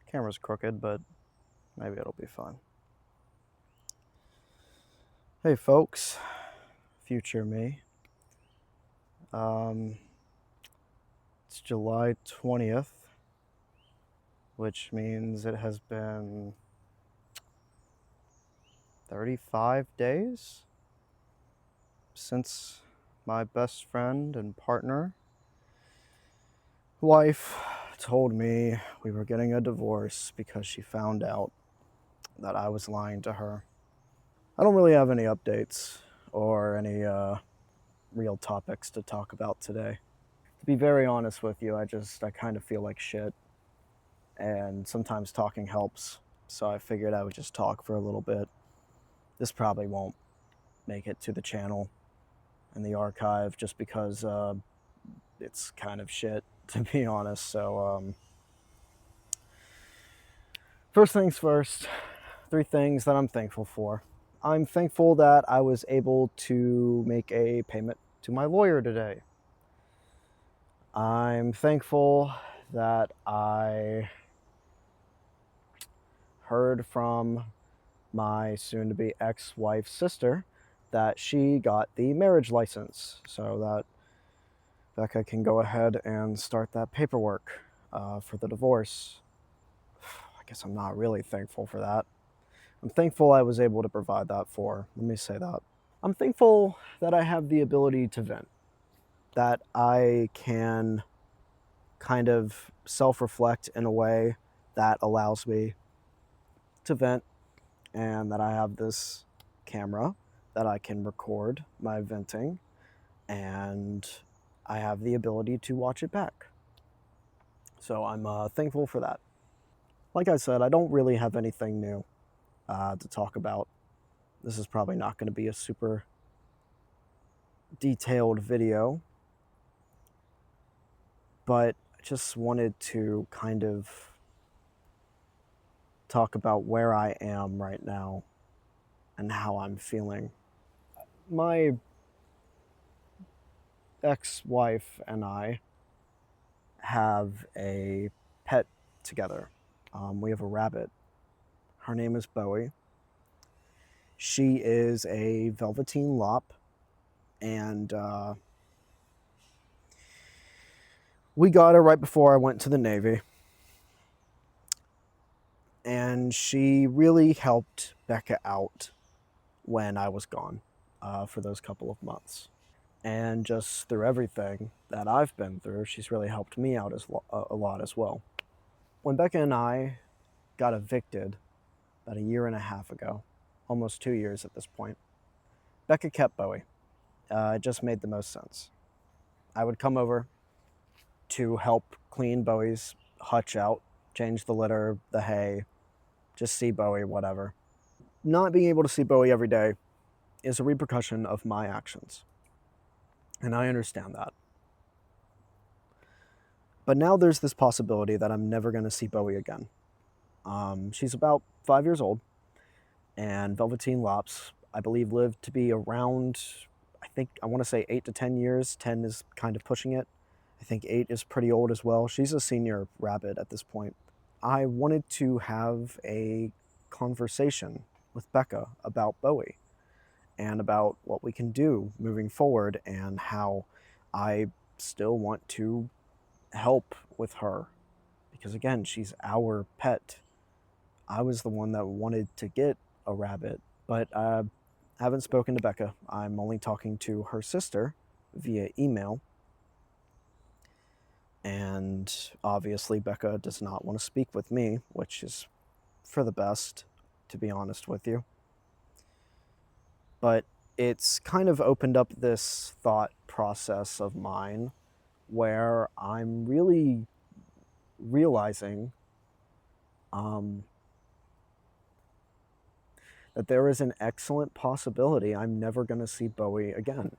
Camera's crooked, but maybe it'll be fine. Hey folks, future me. It's July 20th, which means it has been 35 days since my best friend and partner, wife, told me we were getting a divorce because she found out that I was lying to her. I don't really have any updates or any real topics to talk about today. To be very honest with you, I kind of feel like shit, and sometimes talking helps, so I figured I would just talk for a little bit. This probably won't make it to the channel and the archive just because it's kind of shit, to be honest. So first things first, 3 things that I'm thankful for. I'm thankful that I was able to make a payment to my lawyer today. I'm thankful that I heard from my soon-to-be ex-wife's sister that she got the marriage license, so that Becca can go ahead and start that paperwork for the divorce. I guess I'm not really thankful for that. I'm thankful I was able to provide that for her. Let me say that. I'm thankful that I have the ability to vent, that I can kind of self-reflect in a way that allows me to vent, and that I have this camera that I can record my venting, and I have the ability to watch it back. So I'm thankful for that. Like I said, I don't really have anything new to talk about. This is probably not going to be a super detailed video, but I just wanted to kind of talk about where I am right now and how I'm feeling. My ex-wife and I have a pet together. We have a rabbit. Her name is Bowie. She is a Velveteen Lop, and we got her right before I went to the Navy. And she really helped Becca out when I was gone for those couple of months. And just through everything that I've been through, she's really helped me out a lot as well. When Becca and I got evicted about 1.5 years ago, almost 2 years at this point, Becca kept Bowie. It just made the most sense. I would come over to help clean Bowie's hutch out, change the litter, the hay, just see Bowie, whatever. Not being able to see Bowie every day is a repercussion of my actions, and I understand that. But now there's this possibility that I'm never going to see Bowie again. She's about 5 years old, and Velveteen Lops, I believe, lived to be around, I want to say 8 to 10 years. 10 is kind of pushing it. I think 8 is pretty old as well. She's a senior rabbit at this point. I wanted to have a conversation with Becca about Bowie and about what we can do moving forward, and how I still want to help with her, because again, she's our pet. I was the one that wanted to get a rabbit, but I haven't spoken to Becca. I'm only talking to her sister via email, and obviously Becca does not want to speak with me, which is for the best, to be honest with you. But it's kind of opened up this thought process of mine where I'm really realizing that there is an excellent possibility I'm never going to see Bowie again.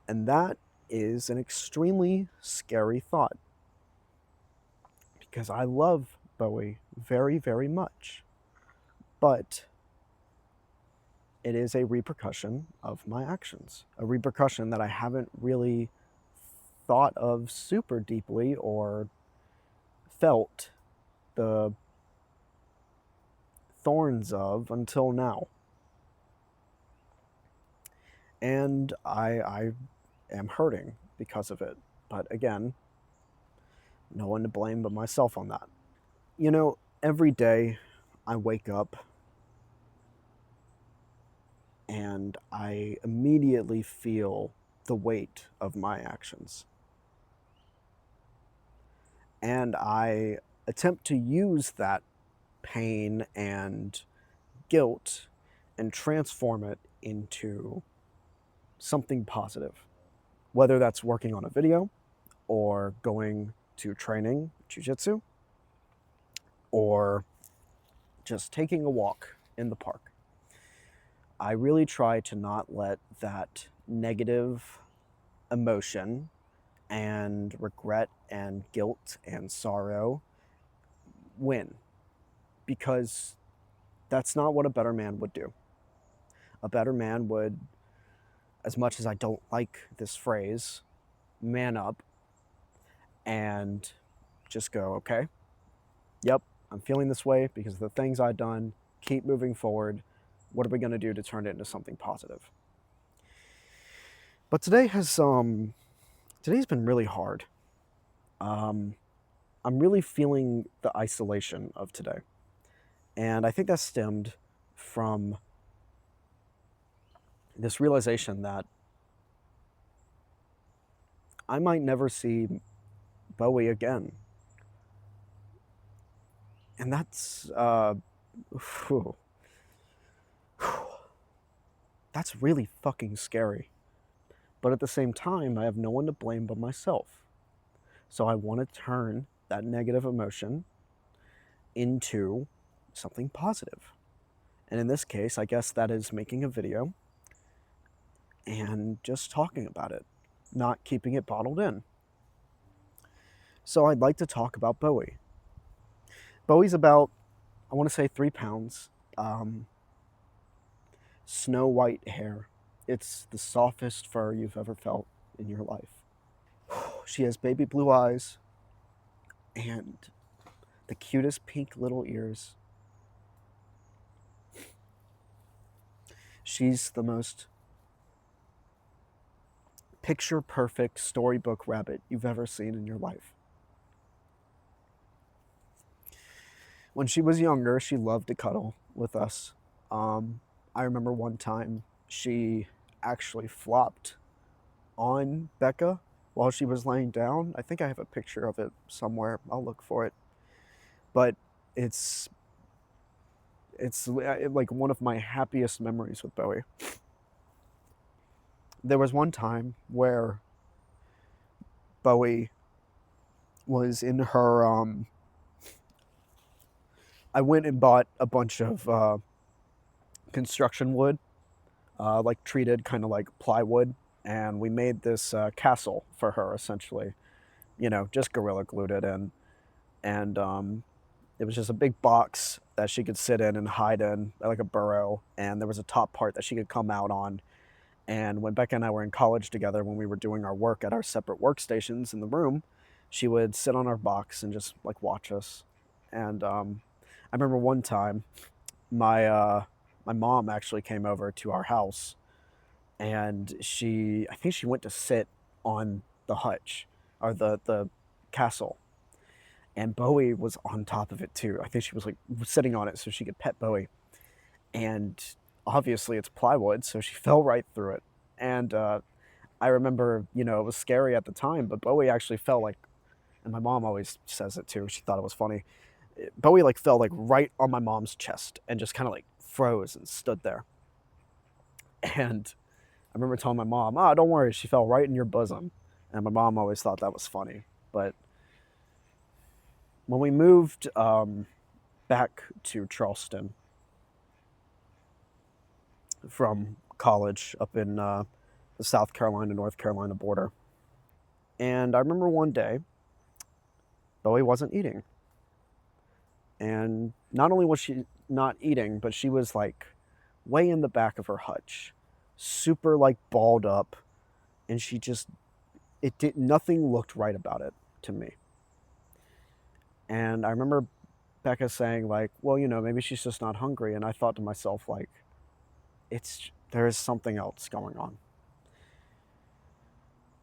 And that is an extremely scary thought, because I love Bowie very, very much. But it is a repercussion of my actions, a repercussion that I haven't really thought of super deeply or felt the thorns of until now. And I am hurting because of it. But again, no one to blame but myself on that. You know, every day I wake up and I immediately feel the weight of my actions. And I attempt to use that pain and guilt and transform it into something positive. Whether that's working on a video or going to training jiu-jitsu or just taking a walk in the park. I really try to not let that negative emotion and regret and guilt and sorrow win, because that's not what a better man would do. A better man would, as much as I don't like this phrase, man up and just go, okay, yep, I'm feeling this way because of the things I've done. Keep moving forward. What are we going to do to turn it into something positive? But today's been really hard. Um, I'm really feeling the isolation of today. And I think that stemmed from this realization that I might never see Bowie again. And that's whew, that's really fucking scary. But at the same time, I have no one to blame but myself. So I want to turn that negative emotion into something positive. And in this case, I guess that is making a video and just talking about it, not keeping it bottled in. So I'd like to talk about Bowie. Bowie's about, I want to say, 3 pounds. Snow white hair. It's the softest fur you've ever felt in your life. She has baby blue eyes and the cutest pink little ears. She's the most picture perfect storybook rabbit you've ever seen in your life. When she was younger, she loved to cuddle with us. I remember one time she actually flopped on Becca while she was laying down. I think I have a picture of it somewhere. I'll look for it. But it's like one of my happiest memories with Bowie. There was one time where Bowie was in her I went and bought a bunch of construction wood, like treated kind of like plywood, and we made this castle for her essentially. You know, just gorilla glued it in, and it was just a big box that she could sit in and hide in, like a burrow, and there was a top part that she could come out on. And when Becca and I were in college together, when we were doing our work at our separate workstations in the room, she would sit on our box and just like watch us. And I remember one time my mom actually came over to our house, and I think she went to sit on the hutch or the castle, and Bowie was on top of it too. I think she was like sitting on it so she could pet Bowie, and obviously it's plywood, so she fell right through it. And I remember, you know, it was scary at the time, but Bowie actually fell like, and my mom always says it too. She thought it was funny. Bowie like fell like right on my mom's chest and just kind of like froze and stood there. And I remember telling my mom, "Oh, don't worry, she fell right in your bosom." And my mom always thought that was funny. But when we moved back to Charleston from college up in the South Carolina, North Carolina border, and I remember one day Bowie wasn't eating. And not only was she not eating, but she was like way in the back of her hutch, super like balled up, and she just it did nothing looked right about it to me. And I remember Becca saying like, "Well, maybe she's just not hungry." And I thought to myself like, there is something else going on.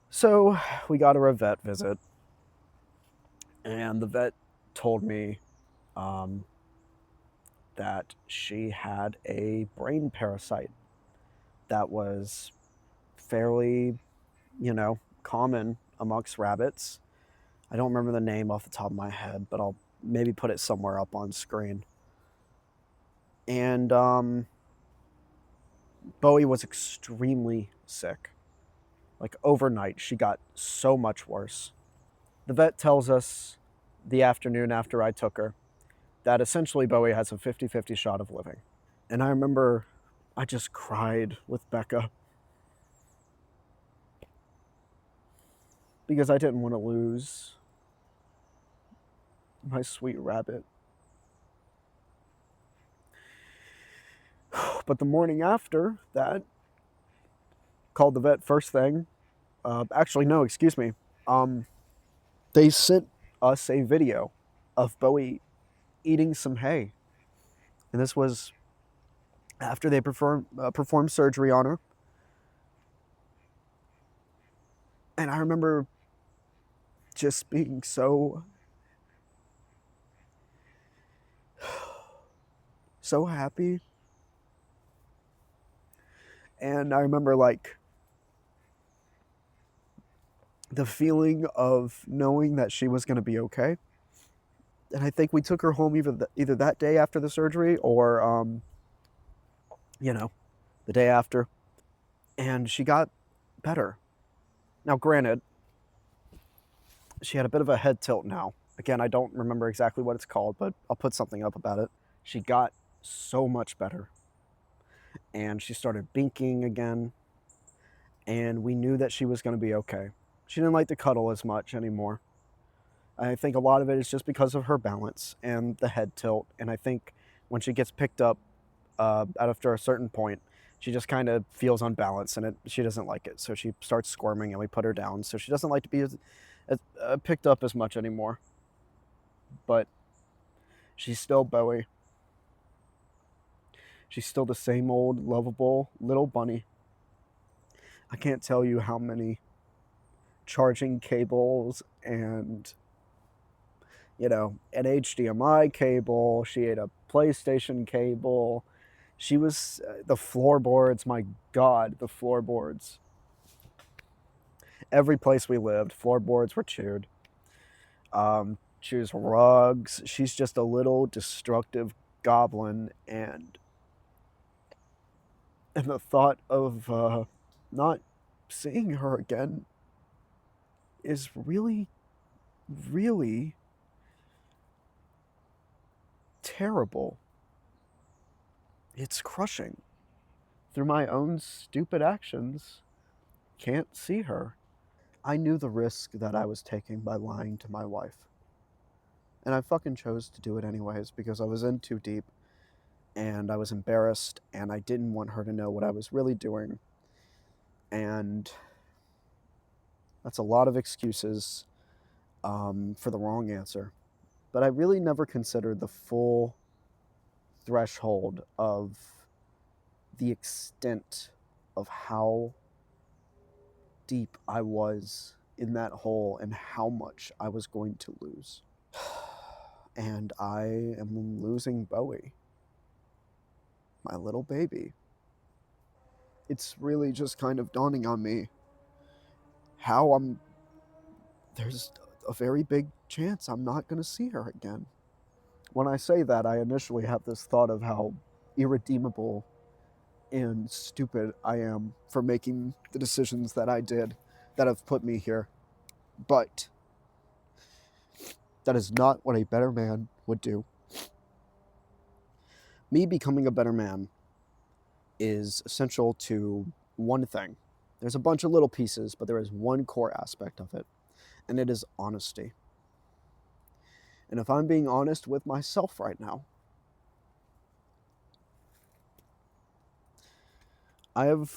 So we got her a vet visit, and the vet told me um, that she had a brain parasite that was fairly, common amongst rabbits. I don't remember the name off the top of my head, but I'll maybe put it somewhere up on screen. And Bowie was extremely sick. Like overnight, she got so much worse. The vet tells us the afternoon after I took her that essentially Bowie has a 50-50 shot of living. And I remember I just cried with Becca because I didn't want to lose my sweet rabbit. But the morning after that, called the vet first thing. Actually, no, excuse me. Um, they sent us a video of Bowie eating some hay, and this was after they performed surgery on her. And I remember just being so happy. And I remember like the feeling of knowing that she was going to be okay. And I think we took her home either that day after the surgery or you know, the day after, and she got better. Now, granted, she had a bit of a head tilt now. Again, I don't remember exactly what it's called, but I'll put something up about it. She got so much better, and she started binking again, and we knew that she was going to be okay. She didn't like to cuddle as much anymore. I think a lot of it is just because of her balance and the head tilt, and I think when she gets picked up after a certain point, she just kind of feels unbalanced and she doesn't like it. So she starts squirming and we put her down. So she doesn't like to be picked up as much anymore. But she's still Bowie. She's still the same old lovable little bunny. I can't tell you how many charging cables and, an HDMI cable. She ate a PlayStation cable. She was the floorboards. My God, the floorboards. Every place we lived, floorboards were chewed. Chews rugs. She's just a little destructive goblin, and the thought of not seeing her again is really, really terrible. It's crushing. Through my own stupid actions, can't see her. I knew the risk that I was taking by lying to my wife. And I fucking chose to do it anyways because I was in too deep and I was embarrassed and I didn't want her to know what I was really doing. And that's a lot of excuses for the wrong answer. But I really never considered the full threshold of the extent of how deep I was in that hole and how much I was going to lose. And I am losing Bowie, my little baby. It's really just kind of dawning on me how there's a very big chance I'm not going to see her again. When I say that, I initially have this thought of how irredeemable and stupid I am for making the decisions that I did that have put me here. But that is not what a better man would do. Me becoming a better man is essential to one thing. There's a bunch of little pieces, but there is one core aspect of it, and it is honesty. And if I'm being honest with myself right now, do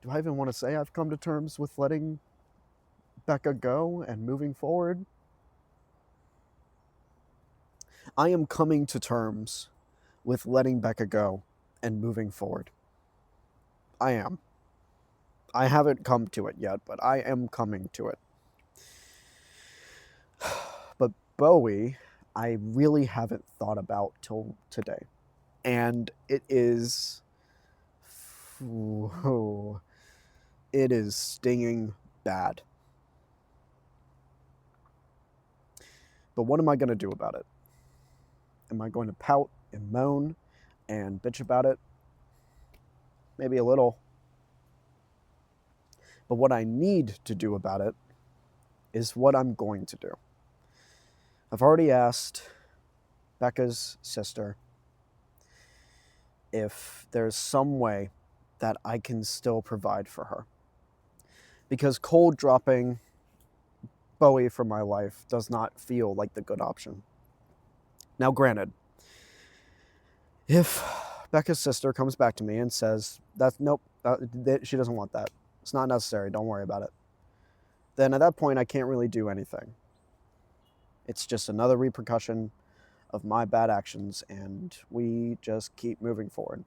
I even want to say I've come to terms with letting Becca go and moving forward? I am coming to terms with letting Becca go and moving forward. I am. I haven't come to it yet, but I am coming to it. But Bowie, I really haven't thought about till today. And it is. It is stinging bad. But what am I going to do about it? Am I going to pout and moan and bitch about it? Maybe a little. But what I need to do about it is what I'm going to do. I've already asked Becca's sister if there's some way that I can still provide for her. Because cold dropping Bowie from my life does not feel like the good option. Now, granted, if Becca's sister comes back to me and says, nope, she doesn't want that. It's not necessary. Don't worry about it. Then at that point, I can't really do anything. It's just another repercussion of my bad actions, and we just keep moving forward.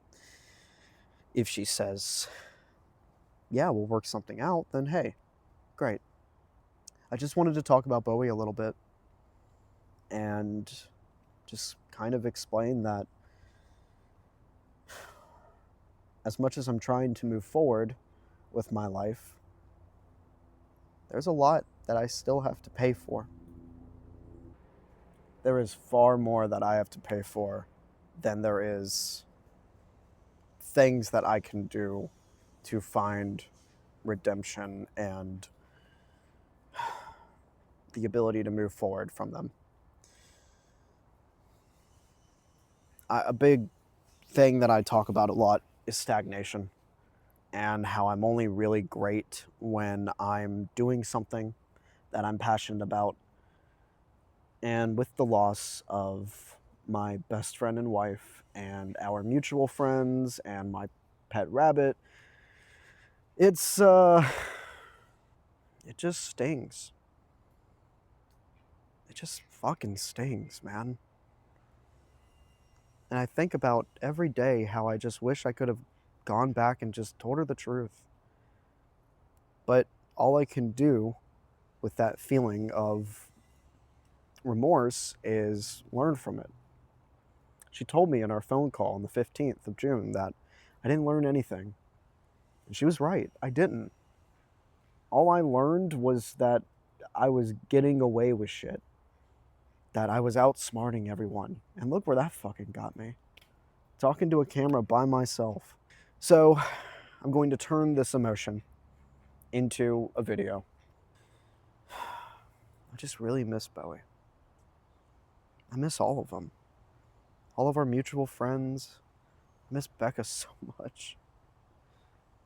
If she says, yeah, we'll work something out, then hey, great. I just wanted to talk about Bowie a little bit and just kind of explain that as much as I'm trying to move forward with my life, there's a lot that I still have to pay for. There is far more that I have to pay for than there is things that I can do to find redemption and the ability to move forward from them. A big thing that I talk about a lot is stagnation, and how I'm only really great when I'm doing something that I'm passionate about. And with the loss of my best friend and wife and our mutual friends and my pet rabbit, it just stings. It just fucking stings, man. And I think about every day how I just wish I could have gone back and just told her the truth. But all I can do with that feeling of remorse is learn from it. She told me in our phone call on the 15th of June that I didn't learn anything. And she was right. I didn't. All I learned was that I was getting away with shit. That I was outsmarting everyone. And look where that fucking got me. Talking to a camera by myself. So, I'm going to turn this emotion into a video. I just really miss Bowie. I miss all of them. All of our mutual friends. I miss Becca so much.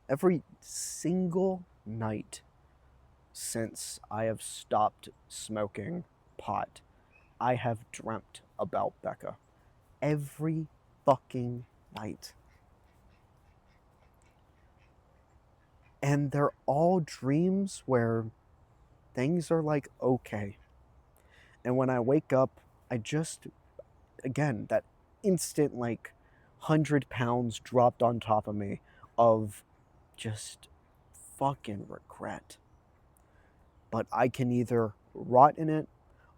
Every single night since I have stopped smoking pot, I have dreamt about Becca. Every fucking night. And they're all dreams where things are like okay. And when I wake up, I just, again, that instant like 100 pounds dropped on top of me of just fucking regret. But I can either rot in it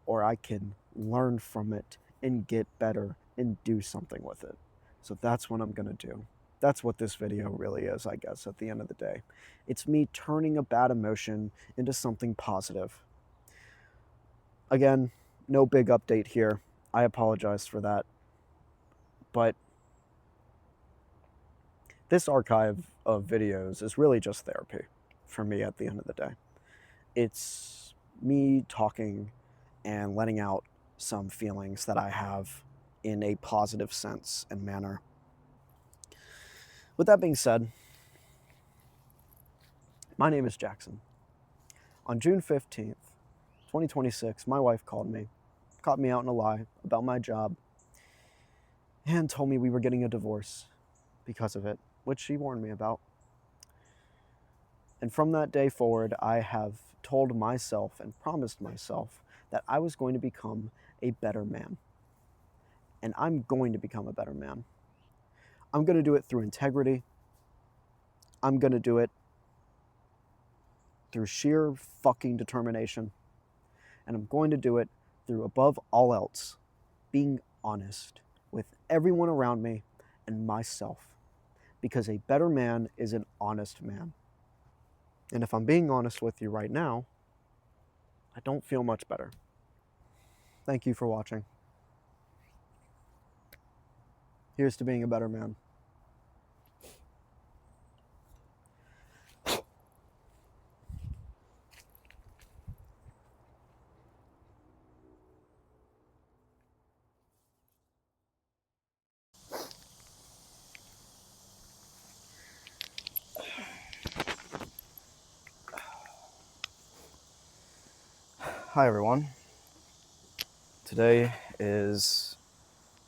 or I can learn from it and get better and do something with it. So that's what I'm going to do. That's what this video really is, I guess, at the end of the day. It's me turning a bad emotion into something positive. Again, no big update here. I apologize for that. But this archive of videos is really just therapy for me at the end of the day. It's me talking and letting out some feelings that I have in a positive sense and manner. With that being said, my name is Jackson. On June 15th, 2026, my wife called me, caught me out in a lie about my job, and told me we were getting a divorce because of it, which she warned me about. And from that day forward, I have told myself and promised myself that I was going to become a better man. And I'm going to become a better man. I'm going to do it through integrity. I'm going to do it through sheer fucking determination. And I'm going to do it through, above all else, being honest with everyone around me and myself. Because a better man is an honest man. And if I'm being honest with you right now, I don't feel much better. Thank you for watching. Here's to being a better man. Hi everyone. Today is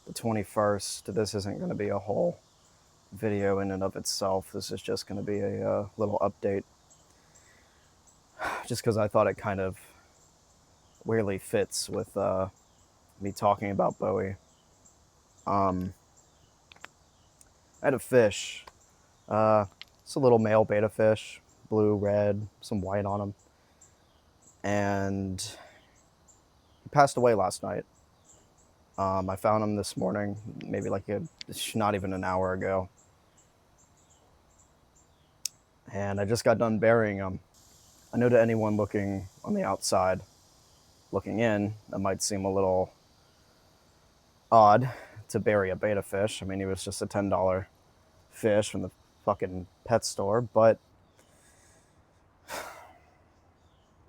the 21st. This isn't going to be a whole video in and of itself. This is just going to be a little update. Just because I thought it kind of weirdly fits with me talking about Bowie. I had a fish. It's a little male beta fish. Blue, red, some white on him. And he passed away last night. I found him this morning, maybe like not even an hour ago. And I just got done burying him. I know to anyone looking on the outside, looking in, that might seem a little odd to bury a beta fish. I mean, he was just a $10 fish from the fucking pet store, but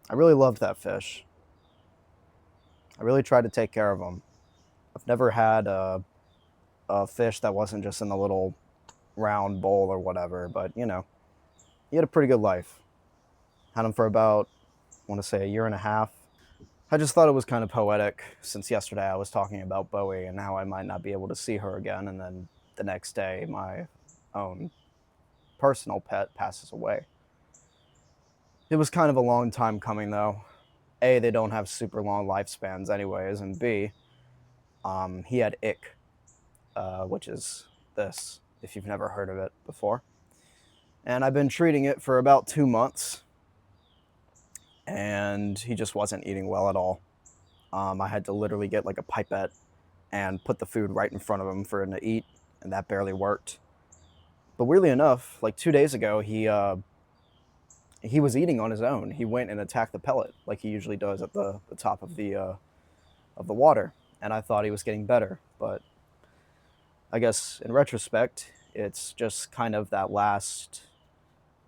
I really loved that fish. I really tried to take care of him. I've never had a fish that wasn't just in the little round bowl or whatever, but you know, he had a pretty good life. Had him for about, I want to say, a year and a half. I just thought it was kind of poetic, since yesterday I was talking about Bowie and how I might not be able to see her again, and then the next day my own personal pet passes away. It was kind of a long time coming though. A, they don't have super long lifespans anyways, and B, he had ick, which is this, if you've never heard of it before. And I've been treating it for about 2 months, and he just wasn't eating well at all. I had to literally get like a pipette and put the food right in front of him for him to eat, and that barely worked. But weirdly enough, like 2 days ago, he was eating on his own. He went and attacked the pellet like he usually does at the top of the water, and I thought he was getting better. But I guess in retrospect, it's just kind of that last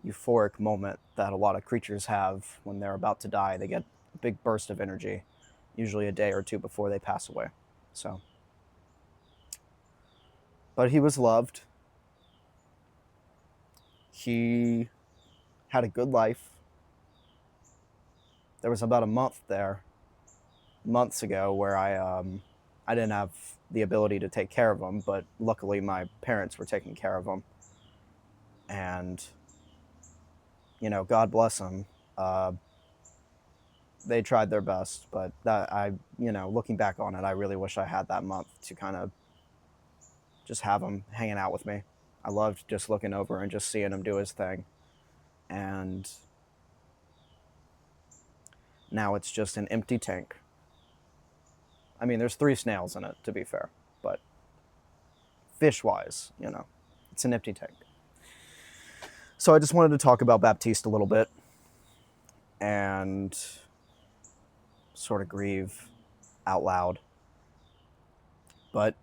euphoric moment that a lot of creatures have when they're about to die. They get a big burst of energy, usually a day or two before they pass away. So, but he was loved. He had a good life. There was about a month there, months ago, where I didn't have the ability to take care of him, but luckily my parents were taking care of him. And, you know, God bless them. They tried their best, but looking back on it, I really wish I had that month to kind of just have him hanging out with me. I loved just looking over and just seeing him do his thing. And now it's just an empty tank. I mean, there's 3 snails in it, to be fair, but fish-wise, you know, it's an empty tank. So I just wanted to talk about Baptiste a little bit and sort of grieve out loud. But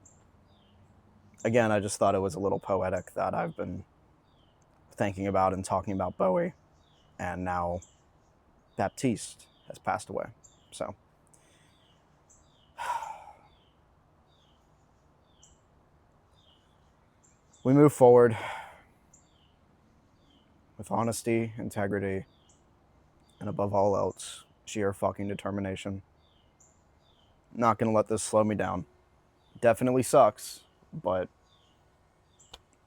again, I just thought it was a little poetic that I've been thinking about and talking about Bowie, and now Baptiste has passed away. So we move forward with honesty, integrity, and above all else, sheer fucking determination. Not gonna let this slow me down. Definitely sucks, but,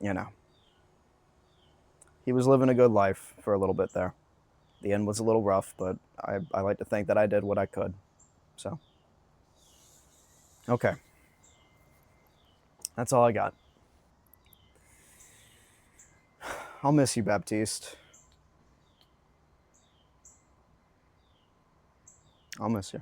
you know. He was living a good life for a little bit there. The end was a little rough, but I like to think that I did what I could. So, okay. That's all I got. I'll miss you, Baptiste. I'll miss you.